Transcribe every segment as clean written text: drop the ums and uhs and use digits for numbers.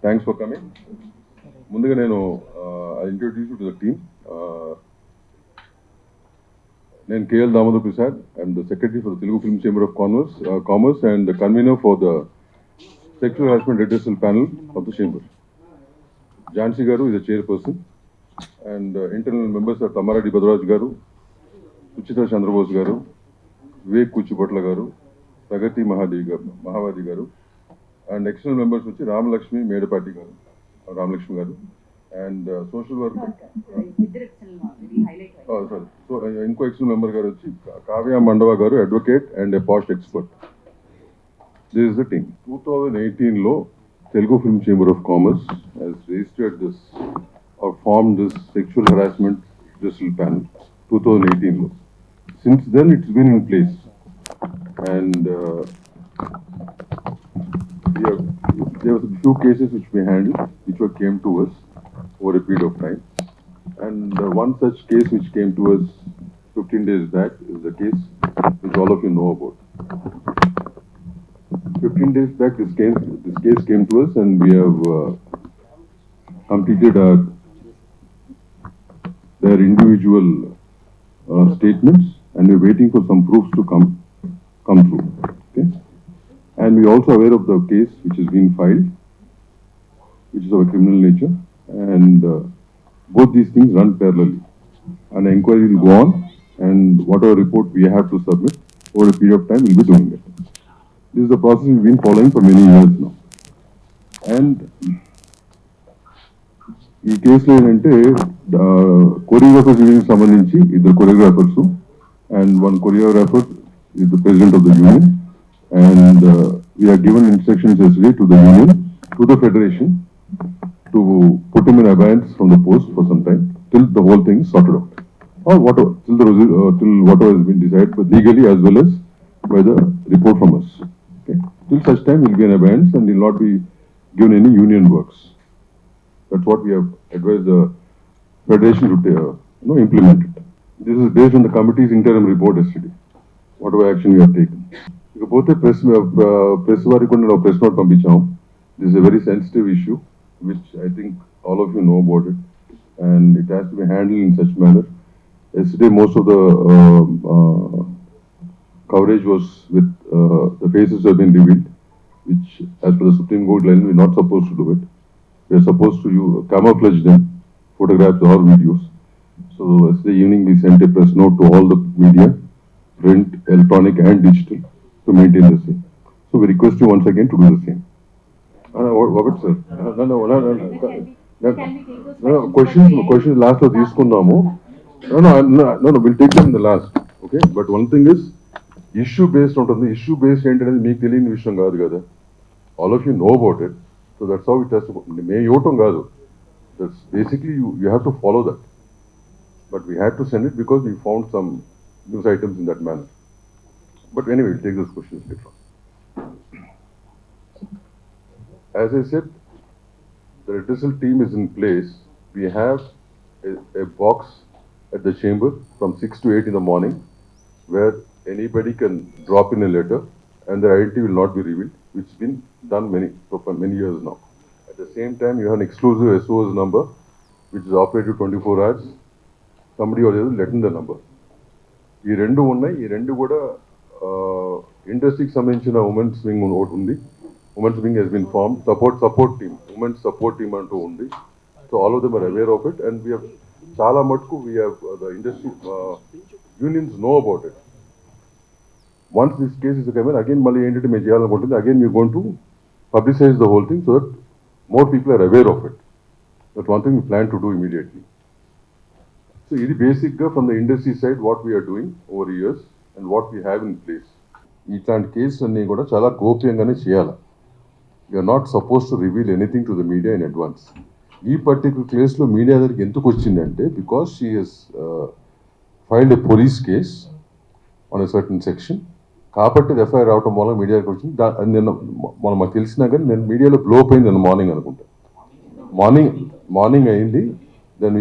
Thanks for coming. ముందుగా నేను I introduce to the team. నేను K L Damodar Prasad. I'm the secretary for the Telugu film chamber of commerce and the convener for the sexual harassment redressal panel of the chamber. Jhansi గారు is a chairperson, and internal members are Tamareddy Badaraj garu, Suchita Chandrabose garu, Vivek Kuchipatla garu, Pragati Mahavadi garu, and external members వచ్చి రామలక్ష్మి మేడపాటి గారు, రామలక్ష్మి గారు, and social worker sorry, so ఇంకో external member గారు వచ్చి కావ్య మండవ గారు, advocate and a posh expert. This is the team. 2018 లో Telugu Film Chamber of Commerce has registered this or formed this sexual harassment redressal panel. 2018 lo. Since then it's been in place, and there were a few cases which we handled, which came to us over a period of time. And one such case which came to us 15 days back is the case which all of you know about. 15 days back, this case came to us, and we have completed their individual statements, and we're waiting for some proofs to come through. Okay, and we're also aware of the case which is being filed, which is of a criminal nature, and both these things run parallelly. An inquiry will go on, and whatever report we have to submit over a period of time, we'll be doing it. This is the process we've been following for many years now. And ఈ కేసులో ఏంటంటే choreographers union సంబంధించి ఇద్దరు choreographers and one choreographer is the president of the union, and we are given instructions yesterday to the union, to the federation, to put him in abeyance from the post for some time till the whole thing is sorted out, or whatever, till whatever has been decided, but legally as well as by the report from us. Okay, till such time he will be in abeyance and will not be given any union works. That's what we have advised the federation to implement it. This is based on the committee's interim report yesterday. Whatever action we have taken. ఇకపోతే press వారికి కూడా press note పంపించాము. This is a very sensitive issue which I think all of you know about it, and it has to be handled in such manner. Yesterday most of the coverage was with the faces have been revealed, which as per the Supreme Court line we are not supposed to do it. We are supposed to camouflage them, photographs or videos. So yesterday evening we sent a press note to all the media, print, electronic and digital, to maintain the same. So we request you once again to do the same. What sir? No, questions last lo తీసుకుందాము. No, we'll take them in the last. Okay, but one thing is issue based ఉంటుంది. Issue based ఏంటనేది మీకు తెలియని విషయం కాదు కదా. All of you know about it, so that's how it has to go. మేము ఇవ్వటం కాదు. That's basically you have to follow that. But we had to send it because we found some news items in that manner. But anyway, we'll take those questions later on. As I said, the redressal team is in place. We have a box at the chamber from 6 to 8 in the morning, where anybody can drop in a letter and their identity will not be revealed, which has been done for many years now. At the same time, you have an exclusive SOS number, which is operated 24 hours. Somebody or the other let in the number. ఈ రెండు ఉన్నాయి. ఈ రెండు కూడా ఇండస్ట్రీకి సంబంధించిన women's wing ఒకటి ఉంది. Women's wing has been form, support team, women's support team అంటూ ఉంది. So all of them are aware of it, and we have చాలా మటుకు we have the industry unions know about it. Once this case is coming again, మళ్ళీ ఏంటంటే మేము చేయాలనుకుంటుంది again you going to publicize the whole thing so that more people are aware of it. That one thing we plan to do immediately. So, ఇది బేసిక్గా from the industry side what we're doing over years and what we have in place. ఇట్లాంటి కేసులు అన్నీ కూడా చాలా గోప్యంగానే చేయాలి. You're not suppose to reveal anything to the media in advance. ఈ పర్టికులర్ కేసులో మీడియా దగ్గరికి ఎందుకు వచ్చిందంటే because she has filed a police case on a certain section, కాబట్టి ఎఫ్ఐఆర్ రావటం వల్ల మీడియా దగ్గరికి వచ్చింది. నిన్న మాకు తెలిసినా కానీ నేను మీడియాలో బ్లో అయింది నిన్న మార్నింగ్ అనుకుంటా. మార్నింగ్ అయింది. Then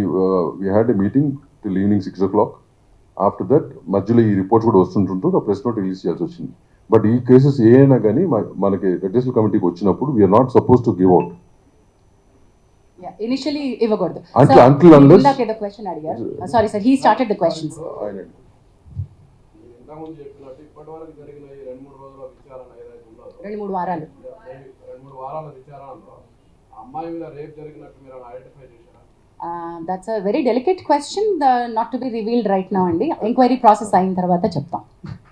we had a meeting till evening 6 o'clock. After that, మధ్యలో ఈ రిపోర్ట్స్ కూడా వస్తుంటుంటూ ఆ ప్రెస్ నోట్ రిలీజ్ చేయాల్సి వచ్చింది. బట్ ఈ కేసెస్ ఏ అయినా కానీ మనకి రెడ్రెసల్ కమిటీకి వచ్చినప్పుడు we're not suppose to give out. Initially ఇవ్వకూడదు. Until unless ఇందాక ఏదో క్వశ్చన్ అడిగారు. Sorry sir, he started the questions. ఇంతకుముందు చెప్పినట్టు ఇప్పటి వరకు జరిగిన ఈ 2-3 రోజుల విచారణ ఏదైతే ఉందో, 2-3 వారాలు 2-3 వారాల విచారణలో అమ్మాయి మీద రేప్ జరిగినట్టు మీరు ఐడెంటిఫై చేశారా? That's a very delicate question, not to be revealed right now అండి. ఎంక్వైరీ ప్రాసెస్ అయిన తర్వాత చెప్తాం.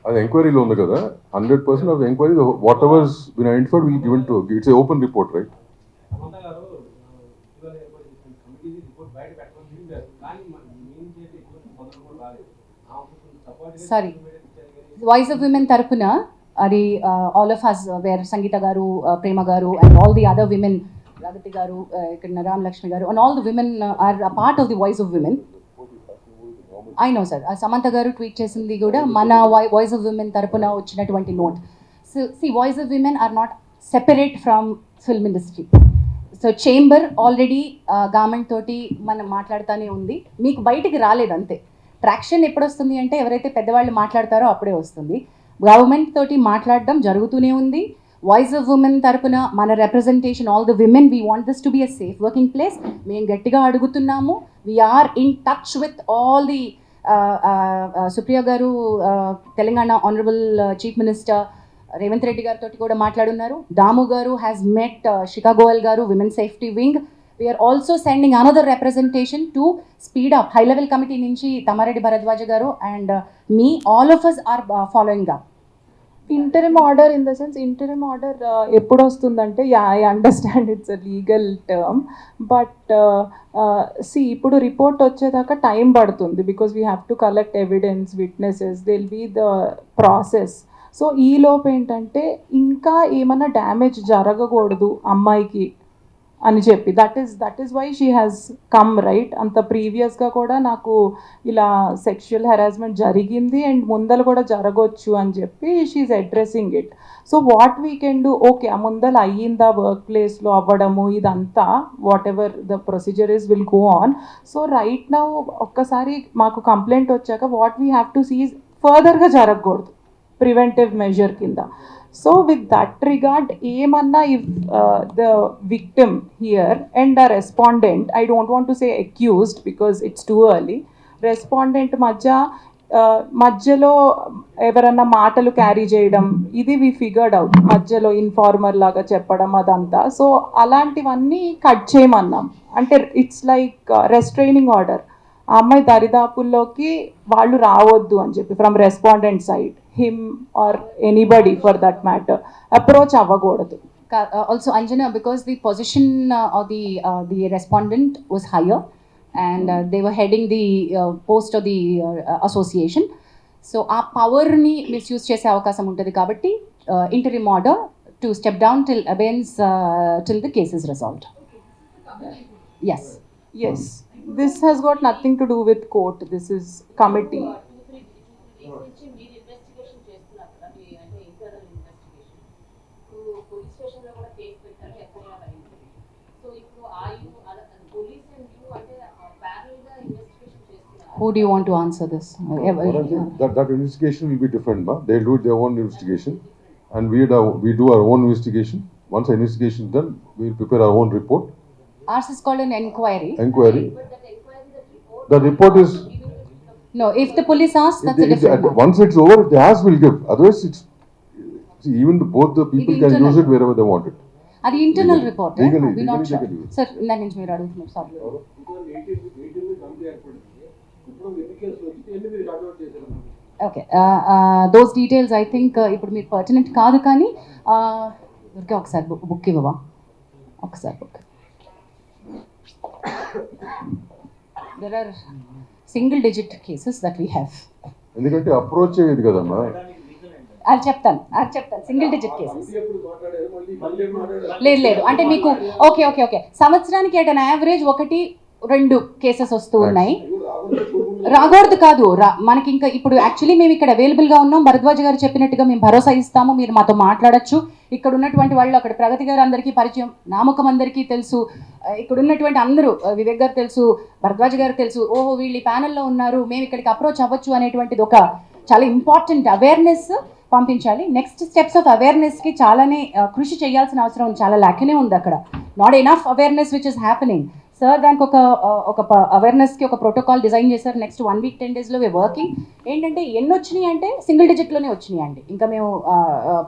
అది ఎంక్వైరీలో ఉంది కదా, 100% of enquiry whatever been identified will given to, it's a open report right. Sorry, voice of women తరపున అది all of us where Sangeetha గారు, ప్రేమ గారు and all the other women, Pragathi గారు, ఇక్కడ రామలక్ష్మి గారు and all the women are a part of the voice of women. I know sir, Samantha గారు tweet చేసింది కూడా మన వాయిస్ ఆఫ్ విమెన్ తరపున వచ్చినటువంటి note. So see, voice of women are not separate from film industry. So chamber already government తోటి మనం మాట్లాడుతూనే ఉంది, మీకు బయటికి రాలేదు అంతే. ట్రాక్షన్ ఎప్పుడు వస్తుంది అంటే ఎవరైతే పెద్దవాళ్ళు మాట్లాడతారో అప్పుడే వస్తుంది. గవర్నమెంట్ తోటి మాట్లాడడం జరుగుతూనే ఉంది. వాయిస్ ఆఫ్ ఉమెన్ తరపున మన representation, all the women, we want this to be a safe working place. మేము గట్టిగా అడుగుతున్నాము. We are in touch with all the Supriya గారు, Telangana honourable chief minister Revanth Reddy గారితో కూడా మాట్లాడున్నారు. దాము గారు హ్యాస్ మెట్ శిఖా గోయల్ గారు, women safety wing. We are also sending another representation to speed up. High level committee నుంచి తమారెడ్డి భరద్వాజ గారు and me, all of us are following up. Interim order in the sense, interim order ఎప్పుడు వస్తుందంటే, I understand it's a legal term, but see ఇప్పుడు report వచ్చేదాకా time పడుతుంది, because we have to collect evidence, witnesses, they will be the process. So ఈ లోపు ఏంటంటే ఇంకా ఏమన్నా డ్యామేజ్ జరగకూడదు అమ్మాయికి అని చెప్పి, that is why she has come right. అంత ప్రీవియస్గా కూడా నాకు ఇలా సెక్షువల్ హెరాస్మెంట్ జరిగింది అండ్ ముందలు కూడా జరగవచ్చు అని చెప్పి she's addressing it. So what we can do, okay ఆ ముందలు అయ్యిందా వర్క్ ప్లేస్లో అవ్వడము, ఇదంతా whatever the procedure is will go on. So right now ఒక్కసారి మాకు కంప్లైంట్ వచ్చాక what we have to see ఫర్దర్గా జరగకూడదు ప్రివెంటివ్ మెజర్ కింద. So with that regard, ఏమన్నా if the victim here and a respondent, I don't want to say accused because it's too early, respondent మధ్యలో ఎవరన్నా మాటలు క్యారీ చేయడం, ఇది వి ఫిగర్డ్ అవుట్, మధ్యలో ఇన్ఫార్మర్ లాగా చెప్పడం అదంతా. సో అలాంటివన్నీ కట్ చేయమన్నాం. అంటే ఇట్స్ లైక్ రెస్ట్రైనింగ్ ఆర్డర్, ఆ అమ్మాయి దరిదాపుల్లోకి వాళ్ళు రావద్దు అని చెప్పి from respondent side, him or anybody for that matter approach avagodadu. Also Anjana, because the position of the respondent was higher and they were heading the post of the association, so our power ni misuse chese avakasam untadi kabatti interim order to step down till abeyance till the case is resolved. Yes, this has got nothing to do with court, this is committee. Who do you want to answer this? That investigation will be different, ma. They'll do their own investigation, and we do our own investigation. Once the investigation is done, we will prepare our own report. Ours is called an inquiry. The report is. No, if the police asks, that's a different matter. Once it's over, if they ask, we'll give. Otherwise, it's. See, even both the people can use it wherever they want it. అది internal report. Legally, sir ఇందాక నుంచి మీరు అడుగుతున్నారు. Sorry. Okay, those details I think ఇప్పుడు మీరు pertinent కాదు, కానీ ఊరికే ఒకసారి బుక్ ఇవ్వవా, ఒకసారి book. There are single digit cases that we have. ఎందుకంటే అప్రోచ్ అయ్యేది కదమ్మా. అది చెప్తాను సింగిల్ డిజిట్ కేసెస్. లేదు అంటే మీకు ఓకే సంవత్సరానికి ఎట్ అన్ యావరేజ్ 1-2 కేసెస్ వస్తూ ఉన్నాయి. రాకూడదు కాదు, మనకి ఇంకా ఇప్పుడు యాక్చువల్లీ మేము ఇక్కడ అవైలబుల్గా ఉన్నాం. భరద్వాజ్ గారు చెప్పినట్టుగా మేము భరోసా ఇస్తాము, మీరు మాతో మాట్లాడచ్చు. ఇక్కడ ఉన్నటువంటి వాళ్ళు, అక్కడ ప్రగతి గారు అందరికీ పరిచయం, నామకం అందరికీ తెలుసు, ఇక్కడ ఉన్నటువంటి అందరూ, వివేక్ గారు తెలుసు, భరద్వాజ్ గారు తెలుసు, ఓహో వీళ్ళు ఈ ప్యానెల్లో ఉన్నారు, మేము ఇక్కడికి అప్రోచ్ అవ్వచ్చు అనేటువంటిది ఒక చాలా ఇంపార్టెంట్ అవేర్నెస్ పంపించాలి. నెక్స్ట్ స్టెప్స్ ఆఫ్ అవేర్నెస్కి చాలానే కృషి చేయాల్సిన అవసరం చాలా లాక్నే ఉంది అక్కడ. Not enough awareness which is happening. Sir దానికి ఒక అవేర్నెస్కి ఒక ప్రోటోకాల్ డిజైన్ చేశారు. నెక్స్ట్ 1 week 10 daysలో వే వర్కింగ్. ఏంటంటే ఎన్ని వచ్చినాయి అంటే సింగిల్ డిజిట్లోనే వచ్చినాయి అండి. ఇంకా మేము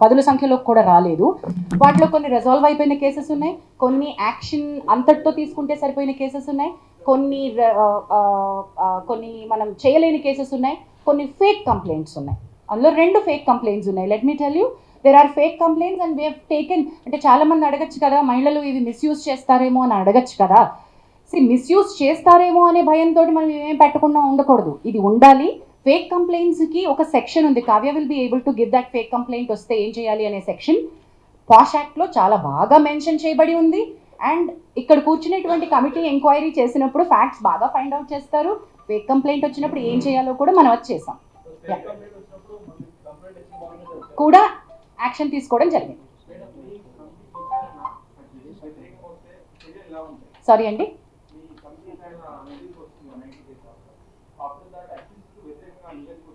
10ల సంఖ్యలో కూడా రాలేదు. వాటిలో కొన్ని రిజాల్వ్ అయిపోయిన కేసెస్ ఉన్నాయి, కొన్ని యాక్షన్ అంతటితో తీసుకుంటే సరిపోయిన కేసెస్ ఉన్నాయి, కొన్ని మనం చేయలేని కేసెస్ ఉన్నాయి, కొన్ని ఫేక్ కంప్లైంట్స్ ఉన్నాయి. అందులో 2 ఫేక్ కంప్లైంట్స్ ఉన్నాయి. Let me tell you, there are fake complaints and we have taken. అంటే చాలామంది అడగచ్చు కదా, మహిళలు ఇవి మిస్యూజ్ చేస్తారేమో అని అడగచ్చు కదా. మిస్యూజ్ చేస్తారేమో అనే భయంతో మనం ఏం పెట్టకుండా ఉండకూడదు, ఇది ఉండాలి. ఫేక్ కంప్లైంట్స్కి ఒక సెక్షన్ ఉంది. Kavya will be able to give that fake complaint వస్తే ఏం చేయాలి అనే సెక్షన్ పాష్ యాక్ట్లో చాలా బాగా మెన్షన్ చేయబడి ఉంది. అండ్ ఇక్కడ కూర్చునేటువంటి కమిటీ ఎంక్వైరీ చేసినప్పుడు ఫ్యాక్ట్స్ బాగా ఫైండ్ అవుట్ చేస్తారు. ఫేక్ కంప్లైంట్ వచ్చినప్పుడు ఏం చేయాలో కూడా మనం అది చేసాం, కూడా యాక్షన్ తీసుకోవడం జరిగింది. సారీ అండి,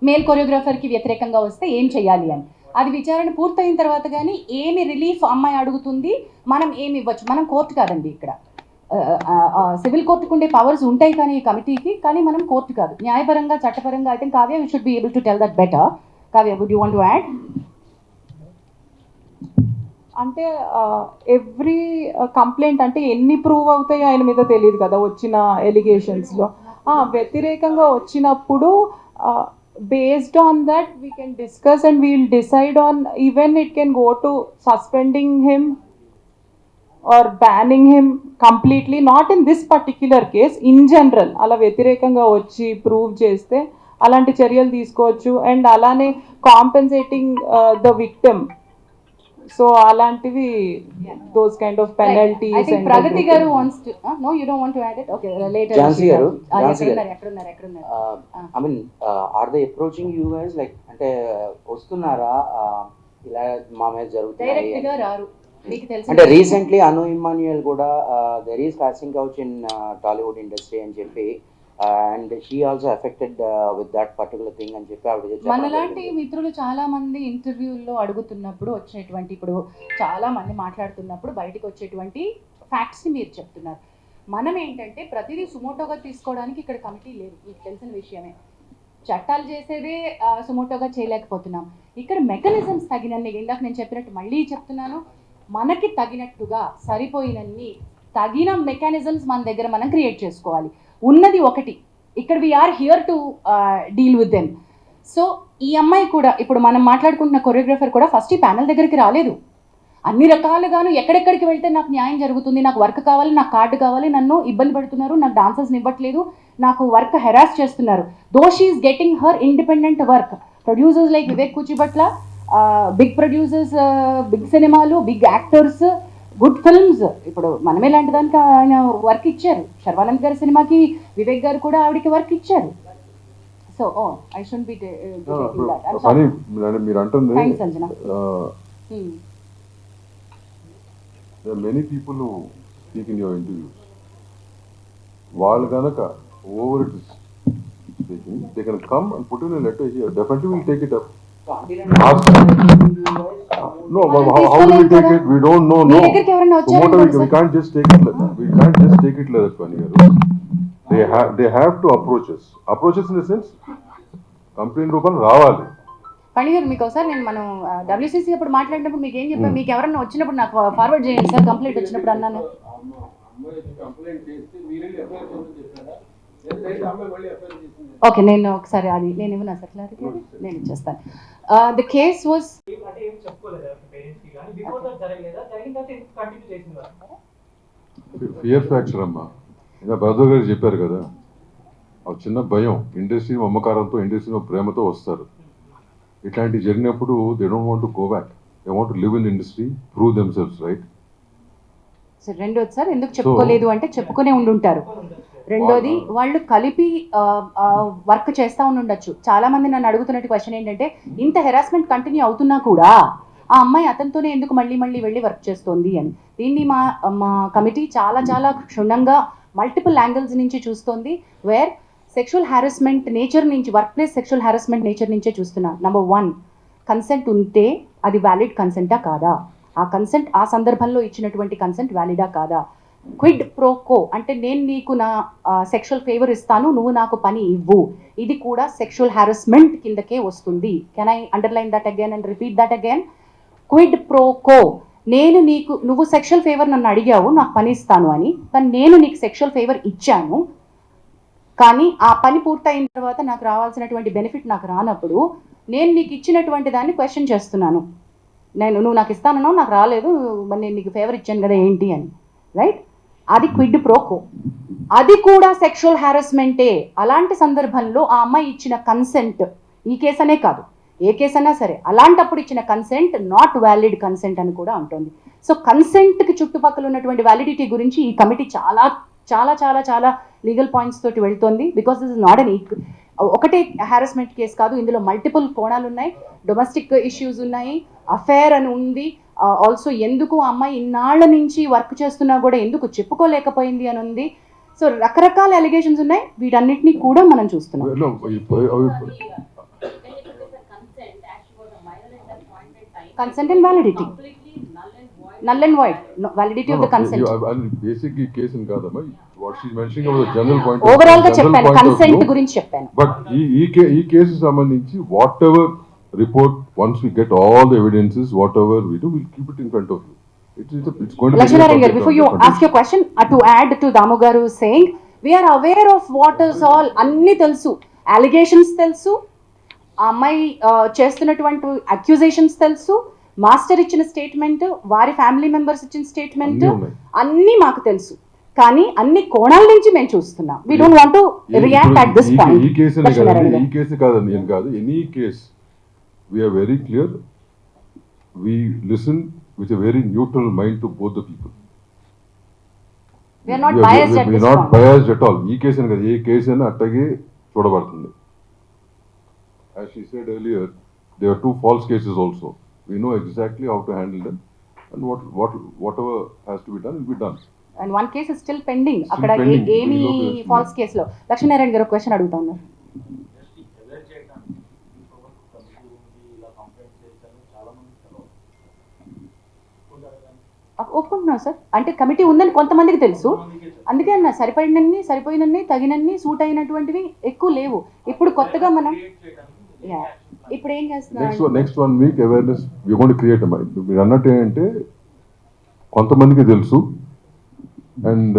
మేల్ కొరియోగ్రాఫర్కి వ్యతిరేకంగా వస్తే ఏం చేయాలి అని అది విచారణ పూర్తయిన తర్వాత కానీ ఏమి రిలీఫ్ అమ్మాయి అడుగుతుంది, మనం ఏమి ఇవ్వచ్చు. మనం కోర్టు కాదండి ఇక్కడ, సివిల్ కోర్టుకు ఉండే పవర్స్ ఉంటాయి కానీ ఈ కమిటీకి, కానీ మనం కోర్టు కాదు. న్యాయపరంగా చట్టపరంగా I think Kavya you should be able to tell that better. Kavya, would you want to add? అంటే ఎవ్రీ కంప్లైంట్ అంటే ఎన్ని ప్రూవ్ అవుతాయో ఆయన మీద తెలియదు కదా వచ్చిన ఎలిగేషన్స్లో. వ్యతిరేకంగా వచ్చినప్పుడు based on that we can discuss and we will decide on, even it can go to suspending him or banning him completely, not in this particular case, in general అలా వ్యతిరేకంగా వచ్చి ప్రూవ్ చేస్తే అలాంటి చర్యలు తీసుకోవచ్చు. అండ్ అలానే compensating the victim, so అలాంటివి those kind of penalties. I think Pragati garu wants to no, you don't want to add it? Okay, later. Jhansi garu, ekkaduన్నారు. I mean, are they approaching you guys like ante వస్తున్నారా ఇలా మా మీద జరుగుతున్నాయి direct గా రారు, మీకు తెలుసు. అంటే రీసెంట్లీ అను ఇమ్మాన్యుయల్ కూడా there is passing couch in Tollywood industry అని చెప్పి and she also affected with that particular thing అని చెప్పి ఆవిడ మనలాంటి మిత్రులు చాలా మంది ఇంటర్వ్యూల్లో అడుగుతున్నప్పుడు వచ్చేటువంటి, ఇప్పుడు చాలా మంది మాట్లాడుతున్నప్పుడు బయటకు వచ్చేటువంటి ఫ్యాక్ట్స్ని మీరు చెప్తున్నారు. మనం ఏంటంటే ప్రతిదీ సుమోటోగా తీసుకోవడానికి ఇక్కడ కమిటీ లేదు, మీకు తెలిసిన విషయమే. చట్టాలు చేసేదే సుమోటోగా చేయలేకపోతున్నాం. ఇక్కడ మెకానిజమ్స్ తగినన్ని, ఇందాక నేను చెప్పినట్టు మళ్ళీ చెప్తున్నాను, మనకి తగినట్టుగా సరిపోయినన్ని తగిన మెకానిజమ్స్ మన దగ్గర మనం క్రియేట్ చేసుకోవాలి. ఉన్నది ఒకటి, ఇక్కడ we're here to deal with them. So ఈ అమ్మాయి కూడా, ఇప్పుడు మనం మాట్లాడుకుంటున్న కొరియోగ్రాఫర్ కూడా ఫస్ట్ ఈ ప్యానల్ దగ్గరికి రాలేదు. అన్ని రకాలుగాను ఎక్కడెక్కడికి వెళ్తే నాకు న్యాయం జరుగుతుంది, నాకు వర్క్ కావాలి, నాకు కార్డు కావాలి, నన్ను ఇబ్బంది పెడుతున్నారు, నాకు డాన్సర్స్ని ఇవ్వట్లేదు, నాకు వర్క్ హెరాస్ చేస్తున్నారు. Though she is getting her independent work. Producers like Vivek Kuchibhotla, big producers, big సినిమాలు, బిగ్ యాక్టర్స్, గుడ్ ఫిల్మ్స్. ఇప్పుడు మనమే లాంటి దానికి ఆయన వర్క్ ఇచ్చారు. శర్వానంద్ గారి సినిమాకి వివేక్ గారు కూడా ఆవిడకి వర్క్ ఇచ్చారు. సో ఐ షుడ్ బి మీరు అంటుంది thanks Anjana. there are many people who speak in your interviews. వాళ్ళు కనుక over it is speaking, they can come and put in a letter here. Definitely we'll take it up. Ask. No, how will we take it? We don't know. No. We can't just take it like that. We can't just take it like that, Pani garu. They have to approach us. Approach us in the sense, complaint రూపంలో రావాలి. పండి గారు, మీకు ఒకసారి నేను మనం WCC అప్పుడు మాట్లాడినప్పుడు మీకు ఏం చెప్పాను, మీకు ఎవరన్నా వచ్చినప్పుడు నాకు ఫార్వర్డ్ చేయండి సార్ కంప్లైంట్ వచ్చినప్పుడు అన్నాను. ఓకే, నేను ఒకసారి అది నేను ఇవ్వనా సార్ క్లారిటీ, నేను ఇచ్చేస్తాను. The case was fear factor అమ్మా. ఇంకా భరద్వాజ్ గారు చెప్పారు కదా, ఆ చిన్న భయం, ఇండస్ట్రీ మమకారంతో, ఇండస్ట్రీ ప్రేమతో వస్తారు. ఇట్లాంటివి జరిగినప్పుడు they don't want to go back, they want to live in industry, prove themselves, right? Sir రెండోది సార్, ఎందుకు చెప్పుకోలేదు అంటే చెప్పుకునే ఉండుంటారు. రెండోది వాళ్ళు కలిపి వర్క్ చేస్తూ ఉండొచ్చు. చాలా మంది నన్ను అడుగుతున్నట్టు క్వశ్చన్ ఏంటంటే, ఇంత హెరాస్మెంట్ కంటిన్యూ అవుతున్నా కూడా ఆ అమ్మాయి అతనితోనే ఎందుకు మళ్ళీ మళ్ళీ వెళ్ళి వర్క్ చేస్తోంది అని. దీన్ని మా కమిటీ చాలా చాలా క్షుణ్ణంగా మల్టిపుల్ యాంగిల్స్ నుంచి చూస్తోంది. వేర్ సెక్షువల్ హారాస్మెంట్ నేచర్ నుంచి, work place sexual harassment nature నుంచే చూస్తున్నాం. నెంబర్ 1, కన్సెంట్ ఉంటే అది వ్యాలిడ్ కన్సెంటా కాదా, ఆ కన్సెంట్ ఆ సందర్భంలో ఇచ్చినటువంటి కన్సెంట్ వ్యాలిడా కాదా? క్విడ్ ప్రోకో అంటే నేను నీకు నా సెక్షువల్ ఫేవర్ ఇస్తాను, నువ్వు నాకు పని ఇవ్వు, ఇది కూడా సెక్షువల్ హారాస్మెంట్ కిందకే వస్తుంది. Can I underline that again and repeat that again? Quid pro quo, నువ్వు సెక్షువల్ ఫేవర్ నన్ను అడిగావు నాకు పని ఇస్తాను అని, కానీ నేను నీకు సెక్షువల్ ఫేవర్ ఇచ్చాను, కానీ ఆ పని పూర్తయిన తర్వాత నాకు రావాల్సినటువంటి బెనిఫిట్ నాకు రానప్పుడు నేను నీకు ఇచ్చినటువంటి దాన్ని క్వశ్చన్ చేస్తున్నాను. నువ్వు నాకు ఇస్తానో నాకు రాలేదు, మరి నేను నీకు ఫేవర్ ఇచ్చాను కదా ఏంటి అని, రైట్? అది క్విడ్ ప్రోకో, అది కూడా సెక్షువల్ హారాస్మెంటే. అలాంటి సందర్భంలో ఆ అమ్మాయి ఇచ్చిన కన్సెంట్, ఈ కేసు అనే కాదు ఏ కేసు అయినా సరే, అలాంటప్పుడు ఇచ్చిన కన్సెంట్ నాట్ వ్యాలిడ్ కన్సెంట్ అని కూడా ఉంటుంది. సో కన్సెంట్కి చుట్టుపక్కల ఉన్నటువంటి వ్యాలిడిటీ గురించి ఈ కమిటీ చాలా చాలా చాలా చాలా లీగల్ పాయింట్స్ తోటి వెళ్తోంది. Because this is not an ఒకటే హారాస్మెంట్ కేసు కాదు, ఇందులో మల్టిపుల్ కోణాలు ఉన్నాయి, డొమెస్టిక్ ఇష్యూస్ ఉన్నాయి, అఫేర్ అని ఉంది, ఆల్సో ఎందుకు ఆ అమ్మాయి ఇన్నాళ్ల నుంచి వర్క్ చేస్తున్నా కూడా ఎందుకు చెప్పుకోలేకపోయింది అని ఉంది. సో రకరకాల అలిగేషన్స్ ఉన్నాయి, వీటన్నిటినీ కూడా మనం చూస్తున్నాం. Consent and validity. Null and void. No, validity of the consent. Basically, case in Kadama, what she's mentioning about the general point. Overall ga cheppanu, consent gurinchi cheppanu. But ee case is sambandhinchi whatever report, once we get all the evidences, whatever we do, we'll keep it in front of you. It's going to be. Lakshminarayan garu, before you ask your question, to add to Damu garu saying, we are aware of what is all, anni telusu, allegations telusu, ఆ అమ్మాయి చేస్తున్నటువంటి accusations తెలుసు, master ఇచ్చిన statement, వారి family members ఇచ్చిన statement, అన్నీ మాకు తెలుసు, కానీ అన్ని కోణాల నుంచి మేము చూస్తున్నాం. We don't want to react at this point. ఈ కేసు కాదండి, ఏం కాదు, any case we are very clear, we listen with a very neutral mind to both the people. We are not biased at this point. Biased at all. ఈ case అని కాదు, ఏ case అయినా అట్టగే చూడబడుతుంది. As she said earlier, there are 2 false cases also. We know exactly how to handle them, and whatever has to be done will be done. And one case is still pending. Still అక్కడ pending. ఏమి falls కేసులో. లక్ష్మీనారాయణ గారు question అడుగుతా ఉన్నారు. ఒప్పుకుంటున్నాం sir, అంటే committee ఉందని కొంతమందికి తెలుసు, అందుకే అన్న సరిపోయినన్ని తగినన్ని సూట్ అయినటువంటివి ఎక్కువ లేవు. ఇప్పుడు కొత్తగా మనం ఇప్పుడు ఏం చేస్తున్నాం, next 1 week awareness we going to create. మీరు అన్నట్టు ఏంటంటే కొంతమందికి తెలుసు, and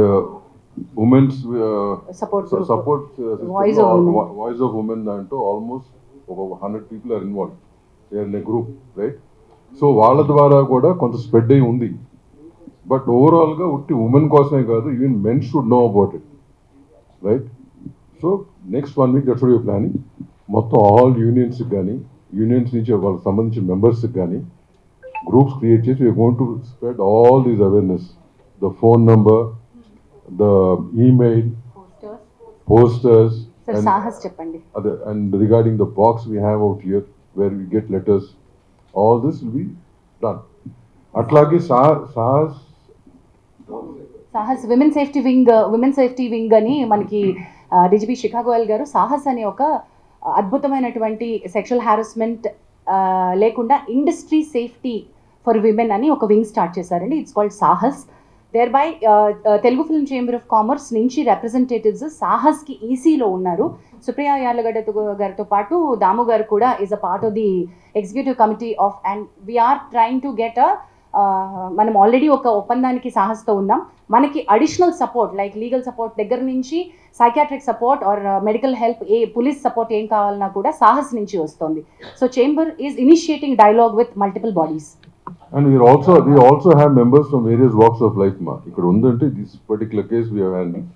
women's support voice of women దాంట్లో ఆల్మోస్ట్ ఒక 100 people are involve, they are in a group, right? So వాళ్ళ ద్వారా కూడా కొంత స్ప్రెడ్ అయి ఉంది. బట్ ఓవరాల్గా ఉట్టి ఉమెన్ కోసమే కాదు, even men should know about it, right? So next 1 week that's what you're planning. మొత్తం ఆల్ యూనియన్స్కి కానీ, యూనియన్స్ నుంచి వాళ్ళకి సంబంధించిన మెంబర్స్కి కానీ గ్రూప్స్ క్రియేట్ చేసి we're going to spread all these awareness, the phone number, the email, posters, Sahas చెప్పండి, and regarding the box we have out here where we get letters, all this will be done. అట్లాగే Sahas women safety wing అని మనకి DGP శిఖా గోయల్ గారు సాహస్ అనే ఒక అద్భుతమైనటువంటి sexual harassment లేకుండా industry safety for women అని ఒక వింగ్ స్టార్ట్ చేశారండి. It's called Sahas. Thereby Telugu film chamber of commerce నుంచి రిప్రజెంటేటివ్స్ సాహస్కి ఈసీలో ఉన్నారు. సుప్రియా యార్లగడ్డ గారితో పాటు దాము గారు కూడా is a part of the executive committee of, and we're trying to get మనం ఆల్రెడీ ఒక ఒప్పందానికి సాహస్తో ఉన్నాం. మనకి additional support like legal support దగ్గర నుంచి psychiatric support or medical help, police support ఏం కావాలన్నా కూడా సాహస్ నుంచి వస్తుంది. So chamber is initiating dialogue with multiple bodies. And we also have members from various walks of life. ఇక్కడ ఉందంటే this particular case we have handled.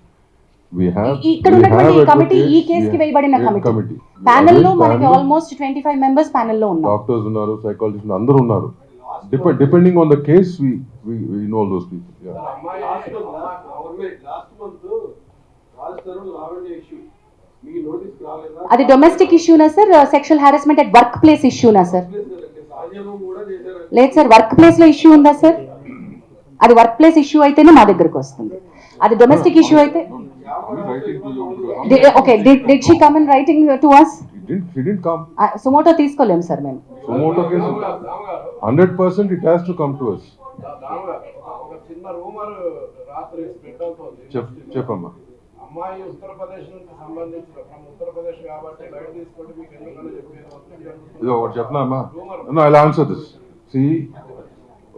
ఇక్కడ ఉన్నటువంటి committee ఈ కేసుకి వేయబడిన కమిటీ ప్యానెల్ లో మనకి ఆల్మోస్ట్ 25 మెంబర్స్ ప్యానెల్ లో ఉన్నారు. డాక్టర్స్ ఉన్నారు, సైకాలజిస్టులు అందరూ ఉన్నారు. Depending on the case, we know all those people. Yeah. అది డొమెస్టిక్ ఇష్యూనా sir, sexual harassment at work place ఇష్యూనా సార్? లేదు సార్, వర్క్ ప్లేస్ లో ఇష్యూ ఉందా సార్? అది వర్క్ ప్లేస్ ఇష్యూ అయితేనే మా దగ్గరకు వస్తుంది. అది డొమెస్టిక్ ఇష్యూ అయితే okay. Did she come in writing to us? She didn't come. Suo motu తీసుకోలేము సార్ మేము. Sumoto case, దాము గారు 100% it has to come to us. దాము గారు ఒక చిన్న రూమర్ రాత్రి స్ప్రెడ్ అవుతుంది. చెప్పమ్మా. అమ్మాయి ఉత్తరప్రదేశ్ నుంచి సంబంధించిన ఉత్తరప్రదేశ్ కాబట్టి లైట్ తీసుకొని మీకు ఎందుకని చెప్పేది ఇది ఒకటి చెప్పనా అమ్మా? No, I'll answer this. See,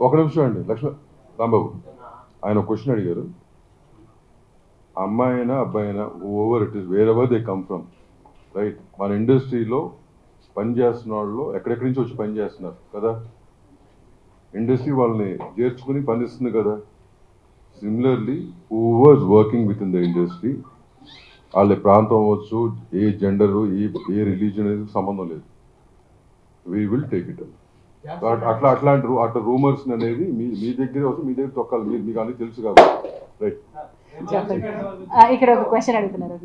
ఒక నిమిషం అండి రాంబాబు, ఆయన ఒక క్వశ్చన్ అడిగారు. అమ్మాయి అయినా అబ్బాయి అయినా over it is where ever they come from, right? మన ఇండస్ట్రీలో పనిచేస్తున్న వాళ్ళు ఎక్కడెక్కడి నుంచి వచ్చి పని చేస్తున్నారు కదా, ఇండస్ట్రీ వాళ్ళని చేర్చుకుని పనిస్తుంది కదా. Similarly whoever's working with in the industry, వాళ్ళ ప్రాంతం అవ్వచ్చు, ఏ జెండరు, ఏ రిలీజన్ అనేది సంబంధం లేదు. We will take it. అట్లా రూమర్స్ అనేది మీ దగ్గర వస్తే మీ దగ్గర తొక్కాలి. మీకు అన్నీ తెలుసు కాబట్టి, రైట్? చెప్పండి. ఇక్కడ ఒక క్వశ్చన్ అడుగుతున్నారు.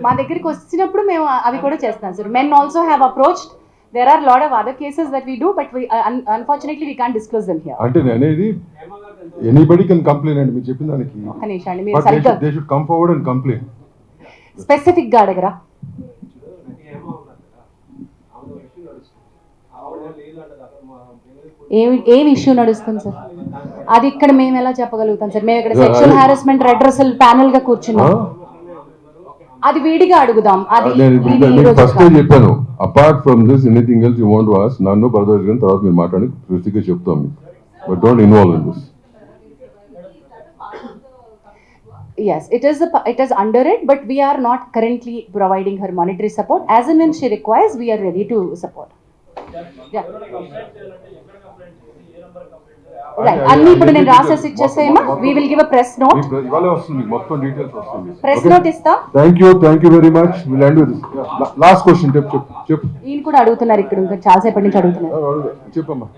మా దగ్గరికి వచ్చినప్పుడు మేము అవి కూడా చేస్తాం sir. Men also have approached. There are a lot of other cases that we do, but unfortunately we can't disclose them here. అంటే అనేది ఎనీబడి కెన్ కంప్లైంట్ అండి మీరు చెప్పిన దానికి. ఒక్క నిమిషం అండి, మీరు సరిగ్గా they should come forward and complaint. Specific గా అడగరా? ఏం ఇష్యూ నడుస్తుంది సార్? అది ఇక్కడ మేము ఎలా చెప్పగలుగుతాం సార్? మేము ఇక్కడ సెక్షువల్ హారాస్మెంట్ రెడ్రెసల్ ప్యానెల్ గా కూర్చున్నాం. అది వీడిగా అడుగుదాం. అది ఫస్ట్ చెప్పాను, apart from this anything else you want to ask నన్ను భరద్వాజ్ గారిని తర్వాత మీరు మాట్లాడి పూర్తిగా చెప్తాం మీకు. But don't involve in this. Yes, it is under it, but we are not currently providing her monetary support. As and when she requires, we are ready to support. Yeah. Right. అన్ని ఇప్పుడు నేను రాసేసి ఇచ్చేసేమా? We will give a press note. ఇవాళ వస్తుంది మొత్తం details వస్తుంది. Press note ఇస్తా. Thank you very much. Will end with this. Last question చెప్పు. ఈయన కూడా అడుగుతున్నారు ఇక్కడ, ఇంకా చాలా సేపటి నుంచి అడుగుతున్నారు. చెప్పమ్మా.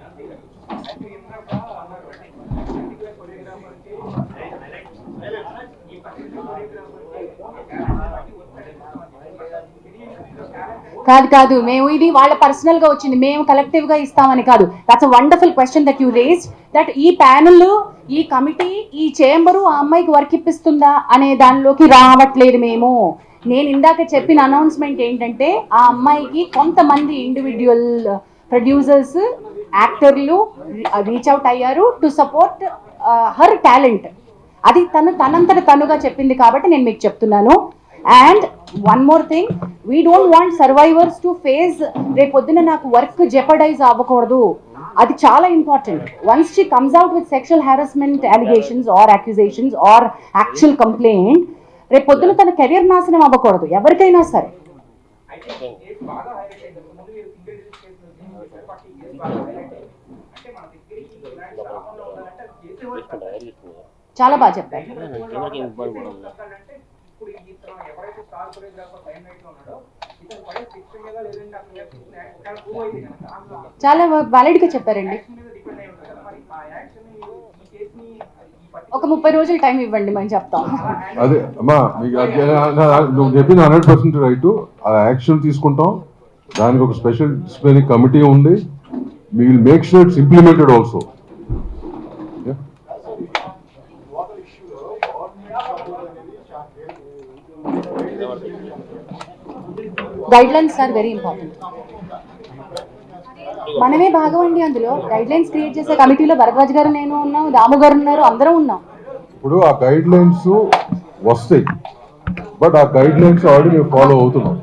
కాదు, మేము ఇది వాళ్ళ పర్సనల్ గా వచ్చింది, మేము కలెక్టివ్ గా ఇస్తామని కాదు. That's a wonderful question that you raised, that ఈ ప్యానెల్, ఈ కమిటీ, ఈ చేంబరు ఆ అమ్మాయికి వర్క్ ఇప్పిస్తుందా అనే దానిలోకి రావట్లేదు మేము. నేను ఇందాక చెప్పిన అనౌన్స్మెంట్ ఏంటంటే, ఆ అమ్మాయికి కొంతమంది ఇండివిజువల్ ప్రొడ్యూసర్స్, యాక్టర్లు రీచ్ అవుట్ అయ్యారు టు సపోర్ట్ హర్ టాలెంట్. అది తనంతట తనుగా చెప్పింది కాబట్టి నేను మీకు చెప్తున్నాను. And one more thing, we don't want survivors to face రేపొద్దున నాకు వర్క్ జెపడైజ్ అవ్వకూడదు. అది చాలా important. Once she comes out with sexual harassment allegations or accusations or actual complaint, రేపొద్దున తన కెరీర్ నాశనం అవ్వకూడదు ఎవరికైనా సరే. చాలా బాగా చెప్పారు. చాలా వ్యాలిడ్ గా చెప్పారండి. ఒక 30 రోజులు టైం ఇవ్వండి, మేము చెప్తాం. అదే అమ్మా, నువ్వు చెప్పిన 100% రైట్. ఆ యాక్షన్ తీసుకుంటాం. దానికి ఒక స్పెషల్ డిసిప్లినరీ కమిటీ ఉంది. We will make sure it's implemented also. Yeah. Guidelines are very important. మనమే భాగం అండి అందులో. గైడ్ లైన్స్ క్రియేట్ చేసే కమిటీలో భరద్వాజ్ గారు, నేను ఉన్నాం, దాము గారు ఉన్నారు, అందరం ఉన్నాం. ఇప్పుడు ఆ గైడ్ లైన్స్ వస్తాయి, బట్ ఆ గైడ్ లైన్స్ ఆల్రెడీ మేము ఫాలో అవుతున్నాం.